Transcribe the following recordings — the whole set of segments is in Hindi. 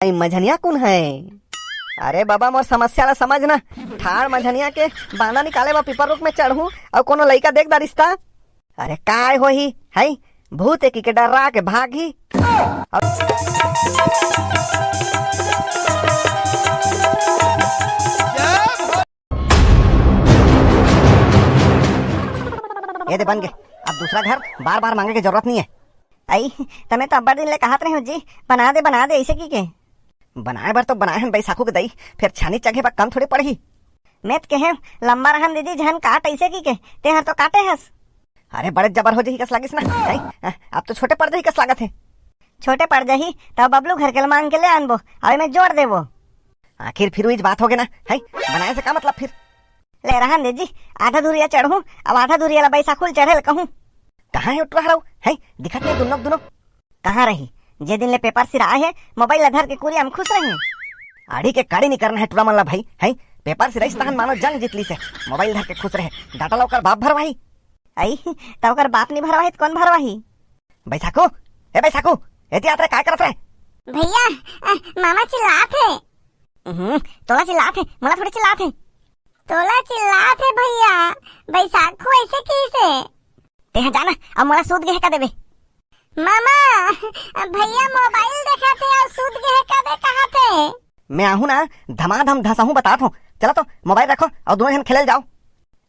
आई मझनिया कौन है? अरे बाबा मोर समस्या ला समझ ना। ठाड़ मझनिया के बाना निकाले वा पीपर रुक में चढ़ू और कोनो लइका देख दा रिश्ता। अरे काय होही है भूत की के डरा के भागी। ये दे बन गए, अब दूसरा घर बार बार मांगे की जरूरत नहीं है। आई तमे तो अब्बा दिन ले कहत रहे हो जी बना दे ऐसे की के बनाए बर तो बनाए हन बैसाखू के दई फिर छानी चगे पर कम थोड़ी पड़ही। मैं तो कहे लंबा रहन दीदी जहन काट ऐसे की के ते हर तो काटे हस। अरे बड़े जबर हो जाही कस लागिस ना। अब तो छोटे पड़ जाही कस लागत है। छोटे पड़ जाही तब बबलू घर के मांग के ले आनबो और मैं जोड़ देबो। आखिर फिर वही बात हो गए ना है बनाए से का मतलब फिर ले रहन दे जी आधा दूरिया चढ़ू अब आधा दूरिया ला बैसाखुल चढ़े कहूँ। कहाँ है उठवा रहा है दिखत नहीं दोनों दोनों कहाँ रही जे दिन ले पेपर सिर आए है मोबाइल अधर के कुरी हम खुश रहे। आड़ी के काड़ी नहीं करना है टुरा मल्ला भाई है पेपर सिर तहन मानो जंग जीतली से मोबाइल धर के खुश रहे डाटा लौकर बाप भरवाही। आई तवकर बाप नहीं भरवाही तो कौन भरवाही? बैसाखू ए बैसाखू एती आतरे काय करत रहे? भैया मामा चिल्लात है। तोला चिल्लात है मला थोड़ी चिल्लात है। तोला चिल्लात है भैया बैसाखू ऐसे कैसे ते जाना अब मोला सूद के का देबे। मामा भैया मोबाइल देखा थे और सूद के का दे कहा थे? मैं आहू ना धमाधम धसाहू बतात हूँ। चलो तो मोबाइल रखो और दोनों जन खेले जाओ।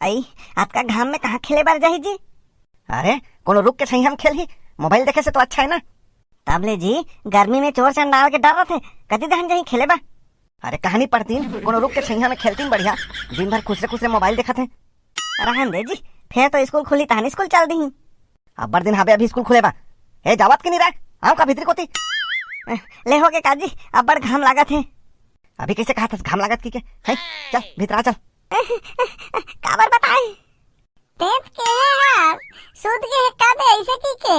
आई आपका घाम में कहाँ खेले बार जाही जी? अरे कोनो रुक के सही हम खेल ही मोबाइल देखे से तो अच्छा है ना। तबले जी गर्मी में चोर चंडाल के डर रहे थे कति दहन जाही खेले बा। अरे कहानी पढ़ती कोनो रुक के सही में खेलती बढ़िया दिन भर खुसरे खुसरे मोबाइल देखा थे। रहन दे जी फिर तो स्कूल खुली तहन स्कूल चल दी अब बड़ दिन हाबे अभी स्कूल खुले बा ए जावत के नहीं रहा आऊ का भीतरी कोती ले हो के काजी अब बड़ घाम लागत है। अभी कैसे कहा था घाम लागत की के है चल भीतर चल। काबर बताई तेज के है सूद के का दे ऐसे की के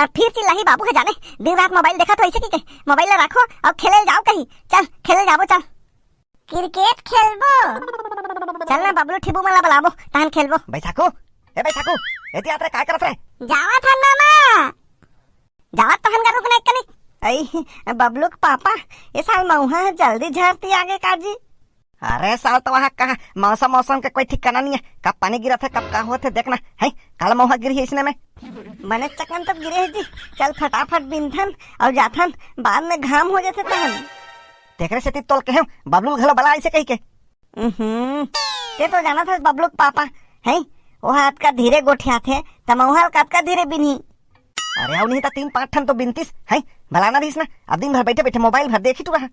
अब फिर चिल्लाही बाबू के जाने दिन रात मोबाइल देखा तो ऐसे की के मोबाइल रखो और खेले जाओ कहीं चल खेले जाओ चल क्रिकेट खेलबो चल ना बबलू ठिबू मला बुलाबो तहन खेलबो। बैसाखू ए बैसाखू एती आतरे काय करत रहे? जावा था मामा जावत तहन का रुक नहीं कनी। आई बबलू के पापा ये साल मौहा जल्दी झरती आगे काजी। अरे साल तो वहाँ कहा मौसम के कोई ठिकाना नहीं है कब पानी गिरा था कब का होते देखना है काला मौहा गिरी है इसने में बने चकन तब गिरे है जी। चल फटाफट बिंधन और जाथन बाद में घाम हो जाते तहन देखरे से तोल के बबलू घलो बला ऐसे कही के ते तो जाना था बबलू के पापा है वो हाथ का धीरे गोठिया थे तमौहल का धीरे बिन्ही। अरे अब नहीं था 3-5 ठन तो बिनतीस है भलाना दीस ना अब दिन भर बैठे बैठे मोबाइल भर देखी तू रहा।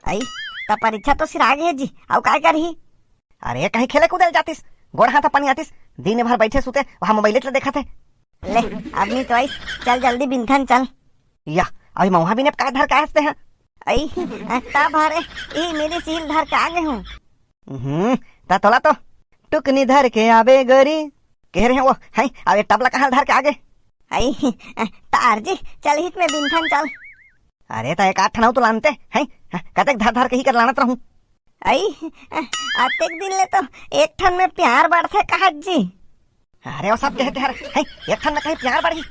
आई तब परीक्षा तो सिर आगे है जी अब काय करही? अरे कहीं खेले कूदे जातीस गोड़ हाथ पानी आतीस दिन भर बैठे सुते वहाँ मोबाइल तो देखा थे। ले आदमी तो आई चल जल्दी बिंधन चल या अभी मौहा भी ने का धर का हंसते हैं। आई ता भरे ई मेरी सील धर के आगे हूँ ता तोला तो टुकनी धर के आवे गोरी कह रहे वो है अब टबला कहाँ धर के आगे। आई तार जी चल हित में बिंधन चल। अरे तो एक 8 ठनाऊ तो लानते हैं कतक धर धर के ही कर लानत रहूं। आई आतेक दिन ले तो एक ठन में प्यार बढ़ते कहा जी। अरे वो सब कहते हैं एक ठन में कहीं प्यार बढ़ी।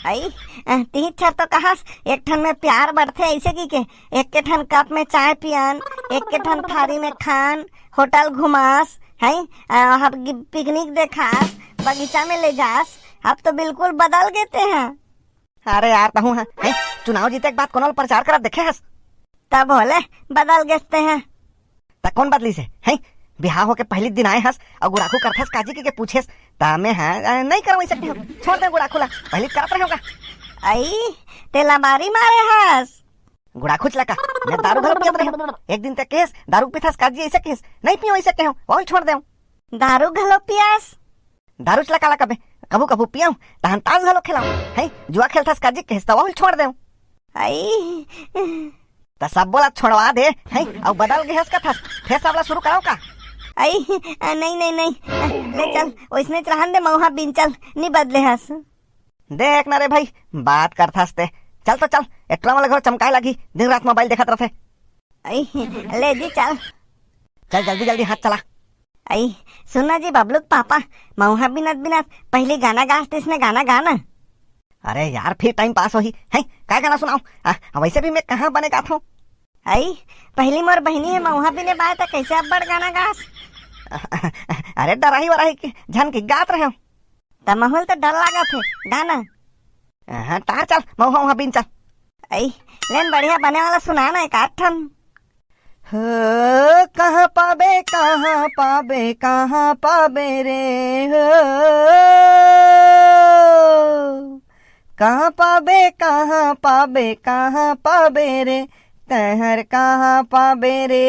आई 3 छर तो कहास एक ठन में प्यार बढ़ते ऐसे की के एक के ठन कप में चाय पियान एक के ठन थारी में खान होटल घुमास है पिकनिक देखास बगीचा में ले जास अब तो बिल्कुल बदल गए हैं। अरे यार कहूँ है चुनाव जीते के बाद कौन प्रचार करा देखे हस तब बोले बदल गए हैं तब कौन बदली से है बिहार होके पहले दिन आए हस और गुड़ाखू करथस काजी के पूछेस तामे है नहीं करवाई सकते हो छोड़ दे गुड़ाखूला पहले करत रहोगा। आई तेला मारी मारे हस गुड़ाखू चला मैं दारू घर पियत रहे एक दिन तक केस दारू पीथस काजी ऐसे केस नहीं पियो ऐसे कहो वही छोड़ दे दारू घलो पियास दारू चला काला कबे कबू कबू पियाऊ तहन ताश घलो खिलाऊ है जुआ खेलथस काजी केस तो वही छोड़ दे। आई तो सब बोला छोड़वा दे है और बदल गए का था फिर सबला शुरू कराओ का? आई नहीं ले चल वैसने रहन दे मौहा बिन चल नहीं बदले हस देख ना रे भाई बात करथस ते चल तो चल एटला वाला घर चमकाए लगी दिन रात मोबाइल देखत रहते। आई ले जी चल चल जल्दी जल्दी हाथ चला। आई सुनना जी बबलू पापा मौहा बिनत बिनत पहले गाना गास इसने गाना गाना अरे यार फिर टाइम पास होही है का गाना सुनाओ। वैसे भी मैं कहाँ बने गात हूँ। आई पहली मोर बहनी है मऊहा भी ने बाय तो कैसे अब बड़ गाना गास। अरे डराही वराही झन की गात रहे हो तो माहौल तो डर लगा थे गाना। हाँ तार चल मऊहा वहाँ बिन चल। आई लेन बढ़िया बने वाला सुनाना एक आठ ठन। कहाँ पाबे कहाँ पाबे कहाँ पाबे रे हो, कहाँ पाबे कहाँ पाबे कहाँ पाबे रे, तहर कहाँ पाबे रे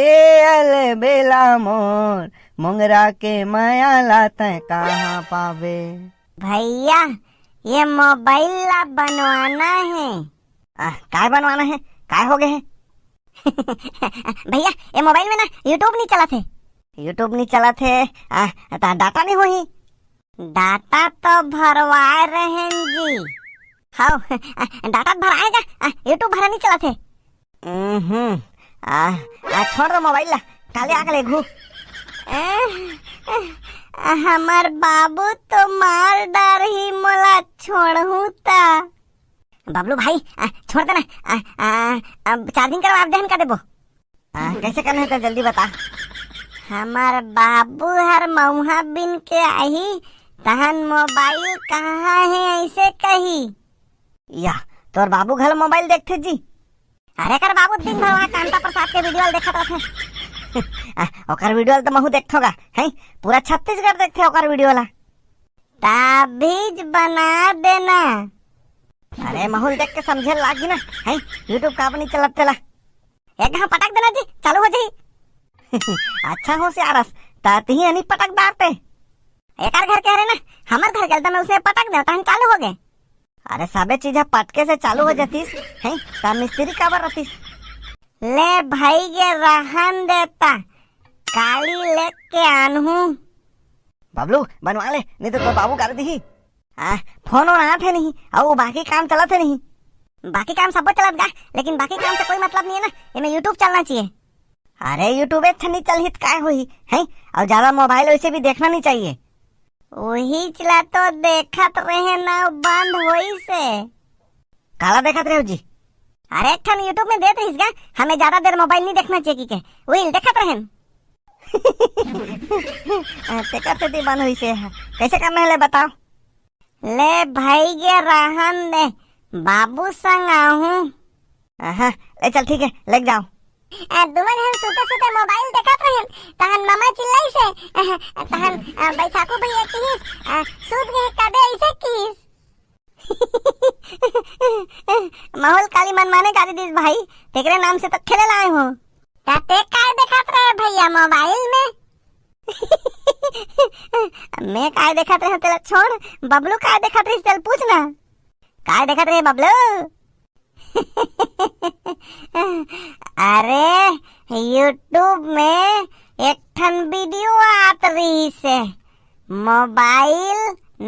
अल बेला मोर, मुंगरा के माया लाते कहाँ पाबे। भैया ये मोबाइल ला बनवाना है। काय बनवाना है काय हो गए है। भैया ये मोबाइल में ना यूट्यूब नहीं चला थे। यूट्यूब नहीं चला थे डाटा नहीं हुई। डाटा तो भरवा रहे जी। हाँ डाटा भराएगा यूट्यूब भरा नहीं चला थे। छोड़ दो मोबाइल ला काले आगले घू। हमार बाबू तो मार डार ही मोला छोड़ू ता। बबलू भाई छोड़ देना। चार्जिंग करवा दहन का देबो। कैसे करना है तो जल्दी बता। हमार बाबू हर मऊहा बिन के आई तहन मोबाइल कहाँ है ऐसे कही। या तोर बाबू घर मोबाइल देखते जी। अरे कर बाबू दिन भर वहाँ कांता प्रसाद के वीडियो देखत रहते। ओकर वीडियो तो महू देखोगा है पूरा छत्तीसगढ़ देखते ओकर वीडियो ला। ताबीज बना देना। अरे माहौल देख के समझे लागी ना है यूट्यूब का नहीं चलते ला। एक हाँ पटक देना जी चालू हो जाही। अच्छा हो सियारस ताती ही पटक दारते। एक घर कह रहे ना हमार घर गलता में उसे पटक दे तहन चालू हो गए। अरे सबे चीज पटके से चालू हो जातीस है ता मिस्त्री काबर रहतीस। ले भाई ये रहन देता काली लेके आनहू। बबलू बनवा ले नहीं तो बाबू कर दी। फोन और आते नहीं और बाकी काम चला थे नहीं। बाकी काम सब चलत गा लेकिन बाकी काम से कोई मतलब नहीं है ना इनमें यूट्यूब चलना चाहिए। अरे यूट्यूब अच्छा नहीं चल हित काय हुई है और ज्यादा मोबाइल वैसे भी देखना नहीं चाहिए। वही चला तो देखत रहे ना बंद होई से। काला देखत रहे हो जी। अरे एक ठन यूट्यूब में देत रहीस गा हमें ज्यादा देर मोबाइल नहीं देखना चाहिए के वही देखत रहे। ते दी बंद हुई से कैसे करना है ले बताओ। ले भाई ये रहन दे बाबू संग आहूं। ले चल ठीक है लेके जाओ। दुमन हम सुते सुते मोबाइल देखत रहन तहन मामा चिल्लाई से तहन बैसाखू भैया किस सूत गए कदे ऐसे किस। माहौल काली मन माने गाड़ी दीस भाई तेरे नाम से तो खेले लाए हो। ते काय देखत रहे भैया मोबाइल में। मैं काय देखत रहे तेरा छोड़ बबलू काय देखत रही चल पूछना काय देखत रहे बबलू। अरे यूट्यूब में एक ठन वीडियो आत रही से मोबाइल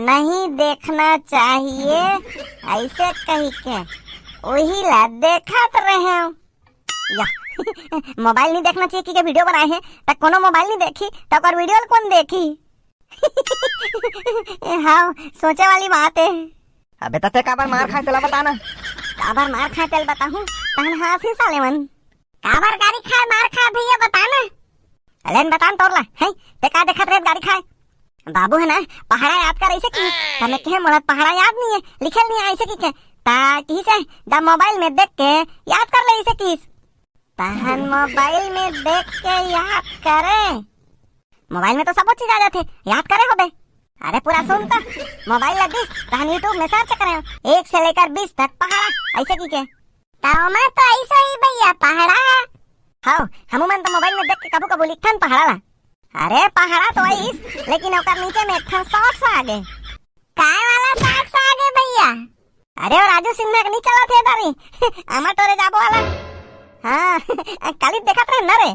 नहीं देखना चाहिए ऐसे कही के वही ला देखत रहे। या मोबाइल नहीं देखना चाहिए कि वीडियो बनाए हैं तो कोनो मोबाइल नहीं देखी तो और वीडियो कौन देखी। हाँ सोचे वाली बात है। अबे तते काबर मार खाए तेला बताना। काबर मार खाए तेल बताहूं तहन हासी साले मन काबर गाड़ी खाए मार खाए भैया बताना। अलेन बतान तोरला है ते का देखत रहे गाड़ी खाए। बाबू है ना पहाड़ा याद कर ऐसे की तने कहे मोला पहाड़ा याद नहीं है लिखल नहीं है ऐसे की के ता की से जब मोबाइल में देख के याद कर ले ऐसे की तहन मोबाइल में देख के याद करे। मोबाइल में तो सब चीज आ जाते याद करे होबे। अरे पूरा सुन तो मोबाइल ला दिस तहन यूट्यूब में सर्च करे 1 से लेकर 20 तक पहाड़ा ऐसे की के ताओ में तो ऐसा ही भैया पहाड़ा। हाँ हमू मन तो मोबाइल में देख के कबू कबू लिखन पहाड़ा ला। अरे पहाड़ा तो ऐस लेकिन ओकर नीचे में एक शॉर्ट्स आ गए। काय वाला शॉर्ट्स आ गए भैया। अरे वो राजू सिन्हा नहीं चला थे दारी आमा तोरे जाबो वाला। हाँ काली देखत रहे न रे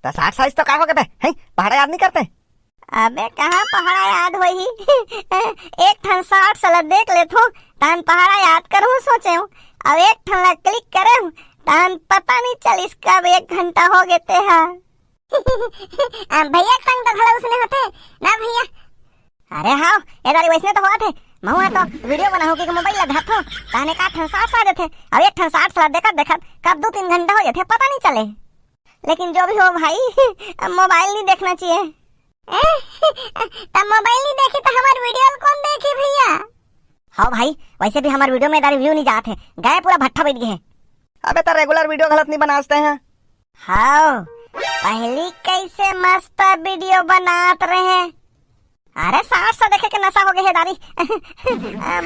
तो 60 साइज तो का हो गए है पहाड़ा याद नहीं करते। अबे कहाँ पहाड़ा याद होई। एक ठन 60 साल देख लेथो तहन पहाड़ा याद करूँ सोचे अब एक ठन ला क्लिक करे तहन पता नहीं चलिस कब 1 घंटा हो गए थे। हाँ भैया संग तो खड़ा उसने होते ना भैया। अरे हाँ ये दारी वैसने तो हुआ थे महुआ तो वीडियो बनाऊ के मोबाइल लगा थो ताने का ठन 60 आ जाते। अब एक ठन 60 साल देखत देखत कब 2-3 घंटा हो जाते पता नहीं चले। लेकिन जो भी हो भाई मोबाइल नहीं देखना चाहिए। तब मोबाइल नहीं देखी तो हमार वीडियो कौन देखी भैया? हाँ भाई वैसे भी हमारे वीडियो में रिव्यू नहीं जाते, गए पूरा भट्ठा बैठ गए। अबे तो रेगुलर वीडियो गलत नहीं बनाते हैं। हाँ पहली कैसे मस्त वीडियो बनात रहे। अरे 60 देखे के नशा हो गए है दारी।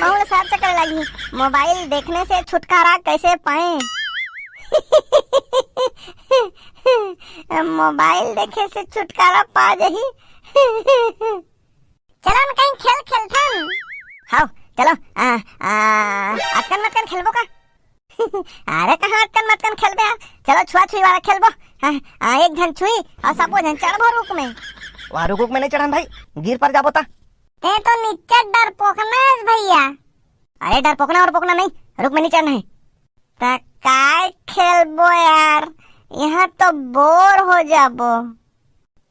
महूल साथ चक्कर लगी मोबाइल देखने से छुटकारा कैसे पाए। मोबाइल देखे से छुटकारा पा जही। चलो न कहीं खेल खेलथन। हाँ चलो अटकन मटकन खेलबो का? अरे कहाँ अटकन मटकन खेलबे यार, चलो छुआ छुई वाला खेलबो। एक जन छुई और सबो जन चढ़बो रुक में। वहाँ रुक में नहीं चढ़न भाई, गिर पर जाबो ता। ते तो नीचे डर पोकना है भैया। अरे डर पोकना और पोकना नहीं, रुक में नहीं चढ़ना है। ता काय खेलबो यार, यहाँ तो बोर हो जाबो।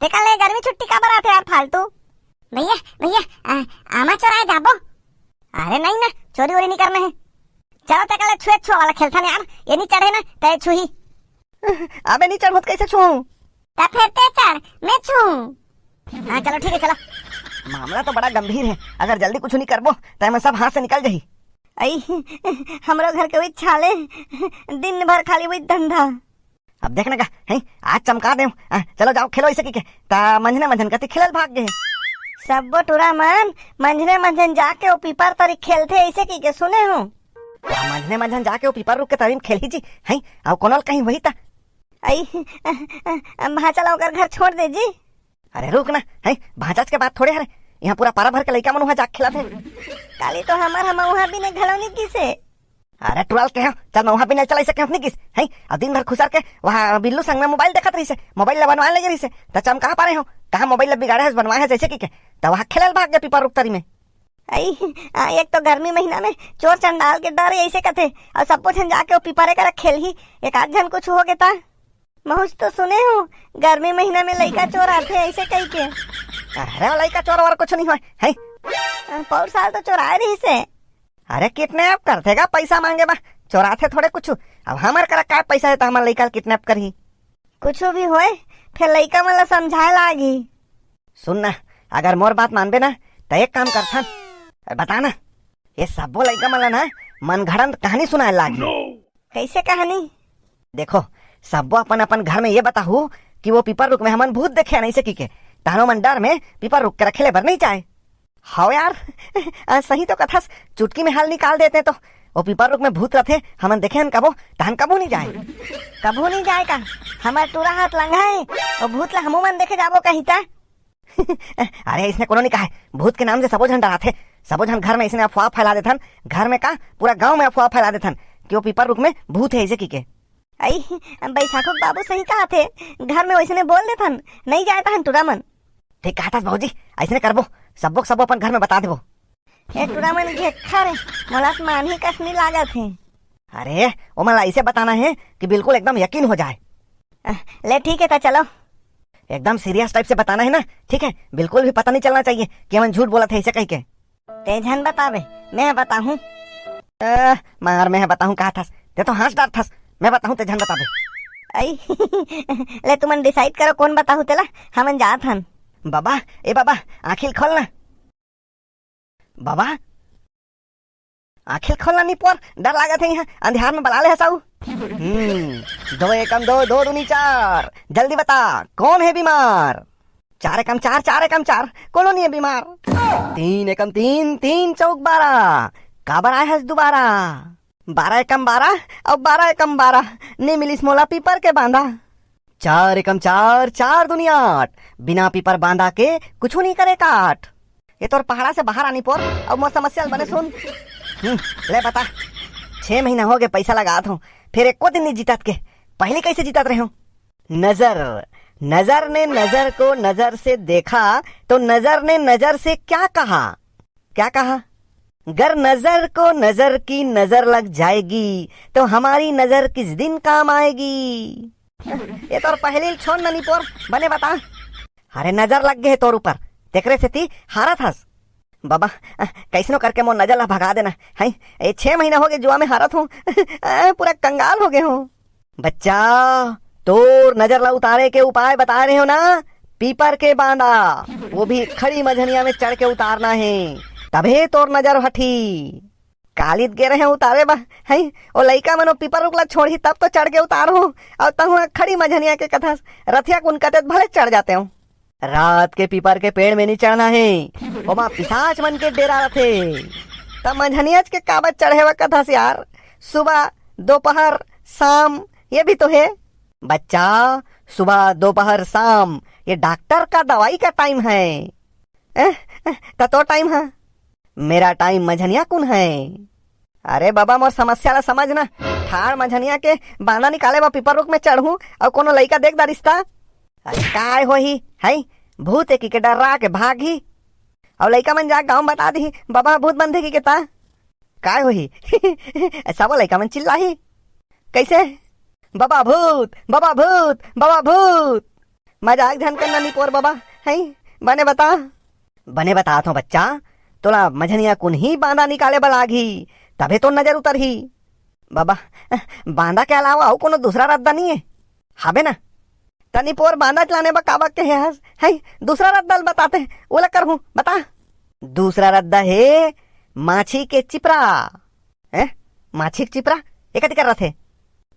देखा ले गर्मी छुट्टी का बरात है यार फालतू। भैया भैया आमा चोराए जाबो। अरे नहीं ना चोरी वोरी नहीं करना है। चलो तक ले छुए छुआ वाला खेलता ना यार, ये नहीं चढ़े ना ते छुही। अबे नहीं चढ़ कैसे छू? ता फिर ते चढ़ मैं छू। हाँ चलो ठीक है चलो। मामला तो बड़ा गंभीर है, अगर जल्दी कुछ नहीं करबो तो मैं सब हाथ से निकल जाही। आई हमरो घर के वही छाले, दिन भर खाली वही धंधा। अब देखने का है आज चमका दे। चलो जाओ खेलो ऐसे की ता मंझने मंझन कति खेलल भाग गए। सब टूरा मन मंझने मंझन जाके वो पीपर तरी खेलते ऐसे की के सुने हो। मंझने मंझन जाके वो पीपर रुक के तरी खेल ही जी है। अब कोनल कहीं वही था। आई भाचा ओकर घर छोड़ दे जी। अरे रुक ना है, भाचाच के बात थोड़े हरे, यहाँ पूरा पारा भर के लड़का मन वहाँ जाके खेला थे। काली तो हमार हम वहाँ भी नहीं घलौनी किसे। अरे ट्वेल्व के चल वहाँ भी नहीं चला सके अपनी किस है। अब दिन भर खुसर के वहाँ बिल्लू संग में मोबाइल देखत रही से, मोबाइल बनवा लगे रही से। तो चम कहाँ पा रहे हो, कहाँ मोबाइल बनवाए है बनवाया है जैसे की के तो वहाँ खेलल भाग गए पीपर रुकतरी में। आई एक तो गर्मी महीना में चोर चंडाल के डर ऐसे कथे और सब जन जाके वो पीपरे कर खेल ही एक आध जन कुछ हो गया था। महूस तो सुने हो गर्मी महीना में लड़का चोर आते ऐसे कही के। अरे लड़का चोर और कुछ नहीं हुआ है, पौर साल तो चोराए रही से। अरे किडनैप करते का पैसा मांगे बा, चोराते थोड़े कुछ। अब हमार करा का पैसा है तो हमार लड़का किडनैप करी कुछ भी होए फिर लड़का मतलब समझाए लागी। सुनना अगर मोर बात मानबे ना तो एक काम करथन बताना, ये सबो लड़का मतलब ना मन घड़ंत कहानी सुनाए लागी। कैसे कहानी? देखो सबो अपन अपन घर में ये बताहू कि वो पीपर रुक में हमन भूत देखे नहीं सकी के तानो मन डर में पीपर रुक के रखेले बर नहीं चाहे। हाँ यार सही तो कथा चुटकी में हाल निकाल देते तो वो पीपर रुक में भूत रहते हमन देखे हन कबो तहन कबो नहीं जाए। कबो नहीं जाए का हमार टूरा हाथ लंघा है और भूत ला हमू मन देखे जाबो कही ता। अरे इसने कोनो नहीं कहा भूत के नाम से सबो जन डराते, सबो जन घर में इसने अफवाह फैला देथन, घर में का पूरा गांव में अफवाह फैला देथन कि वो पीपर रुक में भूत है ऐसे की के। आई बैसाखो बाबू सही कहा थे, घर में वैसे बोल देथन नहीं जाए तहन टूरा मन। ठीक कहा था भाजी ऐसे करबो सबो सबो अपन घर में बता देबो। ए टूरा मन घेखा रे मोला मान ही कसनी लागत है। अरे वो मला ऐसे बताना है कि बिल्कुल एकदम यकीन हो जाए। ले ठीक है तो चलो एकदम सीरियस टाइप से बताना है ना, ठीक है बिल्कुल भी पता नहीं चलना चाहिए कि हम झूठ बोला थे ऐसे कह के। तेजन बतावे मैं बताऊं मार मैं बताऊं कहा था ते तो हंस डार था मैं बताऊं तेजन बतावे। आई ले तुमन डिसाइड करो कौन बताऊं तेला हमन जात हन। बाबा ए बाबा आखिल खोलना, बाबा आखिल खोलना नहीं पर डर लागत है यहाँ अंधेर में बला ले हसाऊ। 2 एकम 2 2 दूनी 4 जल्दी बता कौन है बीमार। 4 एकम 4 4 एकम 4 कौन नहीं है बीमार। 3 एकम 3 3 चौक 12 काबर आए हस दोबारा। 12 एकम 12 और 12 एकम 12 ने मिलिस मोला पीपर के बांधा। 4 एकम 4 4 दूनी 8 बिना पीपर बांधा के कुछ नहीं करे काट। ये तो पहाड़ा से बाहर आनी पर अब मो समस्या बने सुन। ले बता 6 महीना हो गए पैसा लगात हूँ फिर एको दिन नहीं जीतत के, पहले कैसे जीतत रहे हो। नजर नजर ने नजर को नजर से देखा तो नजर ने नजर से क्या कहा, क्या कहा गर नजर को नजर की नजर लग जाएगी तो हमारी नजर किस दिन काम आएगी। ये तो पहले छोड़ ननी पोर बने बता। अरे नजर लग गए तोर ऊपर देखरे से थी हारा था बाबा कैसनो करके मोर नजर ला भगा देना है। ये 6 महीना हो गए जुआ में हारत हूँ, पूरा कंगाल हो गए हूँ। बच्चा तोर नजर ला उतारे के उपाय बता रहे हो ना, पीपर के बांदा, वो भी खड़ी मझनिया में चढ़ के उतारना है, तभी तोर नजर हटी। कालित गे रहे उतारे बा है, ओ लइका मनो पीपर रुकला छोड़ी तब तो चढ़ के उतारो, और तहु खड़ी मझनिया के कथा रथिया कुन कते भले चढ़ जाते हो। रात के पीपर के पेड़ में नहीं चढ़ना है, ओमा पिशाच मन के डेरा रथे, तब मझनियाज के काबत चढ़े हुआ कथा से यार, सुबह दोपहर शाम ये भी तो है। बच्चा सुबह दोपहर शाम ये डॉक्टर का दवाई का टाइम है, तो टाइम है, मेरा टाइम मझनिया कुन है। अरे बाबा मोर समस्या ला समझ ना, ठाड़ मझनिया के बांधा निकाले बा पीपर रुक में चढ़ू और कोनो लइका देख दा रिश्ता, अरे काय होही है, भूत की के डरा के भागी, और लइका मन जा गाँव बता दी बाबा भूत बंधे की के ता काय होही। सब लइका मन चिल्लाही कैसे, बाबा भूत बाबा भूत बाबा भूत, मजाक झन करना नहीं पोर बाबा है, बने बता तो बच्चा, तोला मझनिया कुन ही बांधा निकाले बलागी, तबे तो नजर उतर ही। बाबा बांधा के अलावा और कोनो दूसरा रद्दा नहीं है, हाबे ना तनी पोर बांधा चलाने बा काबा के है, दूसरा रद्दा बताते ओला कर हूँ बता। दूसरा रद्दा है माछी के चिपरा, है माछी के चिपरा एक कर रहे थे,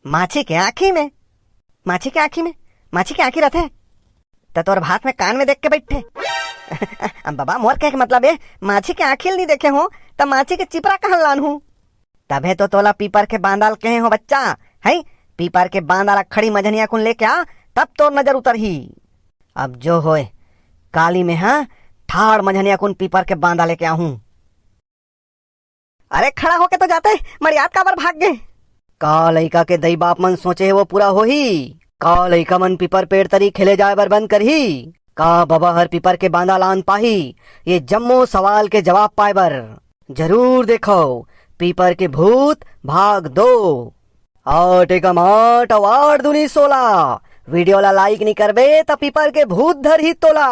माछी के आँखी में, माछी के आँखी रथे, तो तोर भात में कान में देख के बैठे। बाबा मोर के मतलब है माछी के आँखिल नहीं देखे हो, तब माछी के चिपरा कहल लान हूँ, तबे तो तोला पीपर के बांधाल कहे हो बच्चा है, पीपर के बांधाला खड़ी मझनिया कुन लेके आ, तब तो नजर उतर ही। अब जो होए काली में हाँ ठाड़ मझनिया कुन पीपर के बांधा लेके आऊं। अरे खड़ा होके तो जाते मरियाद का बार भाग गए। का लइका के दई बाप मन सोचे है वो पूरा हो ही, का लइका मन पीपर पेड़ तरी खेले जाए बर बंद कर ही, का बाबा हर पीपर के बांधा लान पाही, ये जम्मो सवाल के जवाब पाए बर जरूर देखो पीपर के भूत भाग 2। 8 एकम 8 और 8 दूनी 16। वीडियो ला लाइक नहीं करबे तो पीपर के भूत धर ही तोला।